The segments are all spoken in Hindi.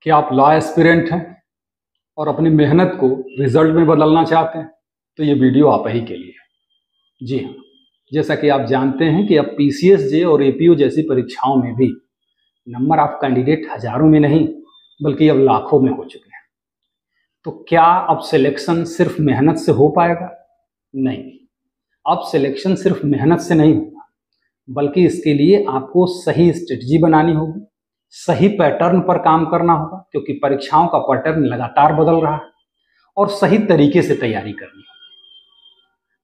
कि आप लॉ एस्पिरेंट हैं और अपनी मेहनत को रिजल्ट में बदलना चाहते हैं तो ये वीडियो आप ही के लिए है। जी हाँ, जैसा कि आप जानते हैं कि अब PCSJ और APO जैसी परीक्षाओं में भी नंबर ऑफ कैंडिडेट हजारों में नहीं बल्कि अब लाखों में हो चुके हैं। तो क्या अब सिलेक्शन सिर्फ मेहनत से हो पाएगा? नहीं, अब सिलेक्शन सिर्फ मेहनत से नहीं होगा, बल्कि इसके लिए आपको सही स्ट्रेटजी बनानी होगी, सही पैटर्न पर काम करना होगा, क्योंकि परीक्षाओं का पैटर्न लगातार बदल रहा है, और सही तरीके से तैयारी करनी होगी।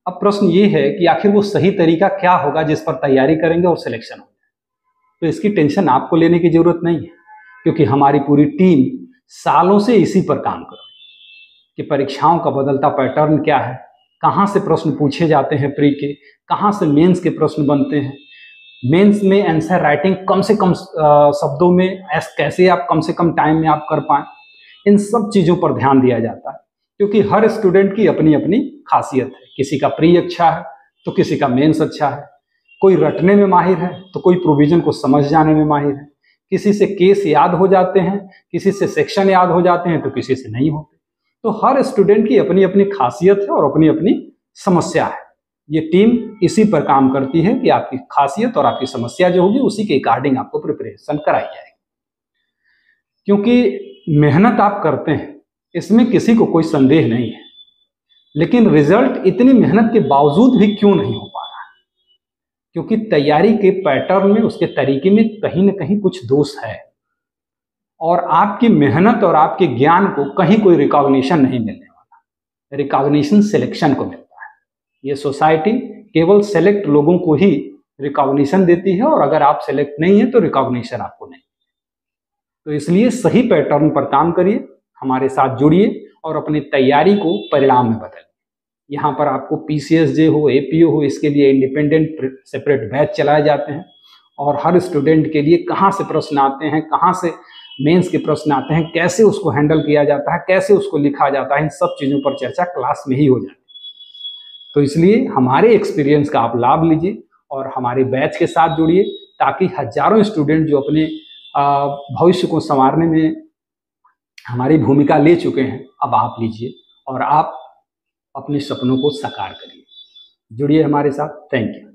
अब प्रश्न ये है कि आखिर वो सही तरीका क्या होगा जिस पर तैयारी करेंगे और सिलेक्शन हो जाए। तो इसकी टेंशन आपको लेने की जरूरत नहीं है, क्योंकि हमारी पूरी टीम सालों से इसी पर काम कर रही है कि परीक्षाओं का बदलता पैटर्न क्या है, कहाँ से प्रश्न पूछे जाते हैं प्री के, कहाँ से मेंस के प्रश्न बनते हैं, मेंस में आंसर राइटिंग कम से कम शब्दों में कैसे आप कम से कम टाइम में आप कर पाएं। इन सब चीज़ों पर ध्यान दिया जाता है, क्योंकि हर स्टूडेंट की अपनी अपनी खासियत है। किसी का प्री अच्छा है तो किसी का मेंस अच्छा है, कोई रटने में माहिर है तो कोई प्रोविजन को समझ जाने में माहिर है, किसी से केस याद हो जाते हैं, किसी से सेक्शन याद हो जाते हैं तो किसी से नहीं होते। तो हर स्टूडेंट की अपनी अपनी खासियत है और अपनी अपनी समस्या है। ये टीम इसी पर काम करती है कि आपकी खासियत और आपकी समस्या जो होगी उसी के अकॉर्डिंग आपको प्रिपरेशन कराई जाएगी। क्योंकि मेहनत आप करते हैं, इसमें किसी को कोई संदेह नहीं है, लेकिन रिजल्ट इतनी मेहनत के बावजूद भी क्यों नहीं हो पा रहा है? क्योंकि तैयारी के पैटर्न में, उसके तरीके में कहीं ना कहीं कुछ दोष है, और आपकी मेहनत और आपके ज्ञान को कहीं कोई रिकॉग्निशन नहीं मिलने वाला। रिकॉग्निशन सिलेक्शन को मिलता है। ये सोसाइटी केवल सेलेक्ट लोगों को ही रिकॉग्निशन देती है, और अगर आप सेलेक्ट नहीं है तो रिकॉग्निशन आपको नहीं। तो इसलिए सही पैटर्न पर काम करिए, हमारे साथ जुड़िए और अपनी तैयारी को परिणाम में बदलिए। यहाँ पर आपको PCSJ हो, APO हो, इसके लिए इंडिपेंडेंट सेपरेट बैच चलाए जाते हैं, और हर स्टूडेंट के लिए कहाँ से प्रश्न आते हैं, कहाँ से मेंस के प्रश्न आते हैं, कैसे उसको हैंडल किया जाता है, कैसे उसको लिखा जाता है, इन सब चीज़ों पर चर्चा क्लास में ही हो जाती है। तो इसलिए हमारे एक्सपीरियंस का आप लाभ लीजिए और हमारे बैच के साथ जुड़िए, ताकि हजारों स्टूडेंट जो अपने भविष्य को संवारने में हमारी भूमिका ले चुके हैं, अब आप लीजिए और आप अपने सपनों को साकार करिए। जुड़िए हमारे साथ। Thank you.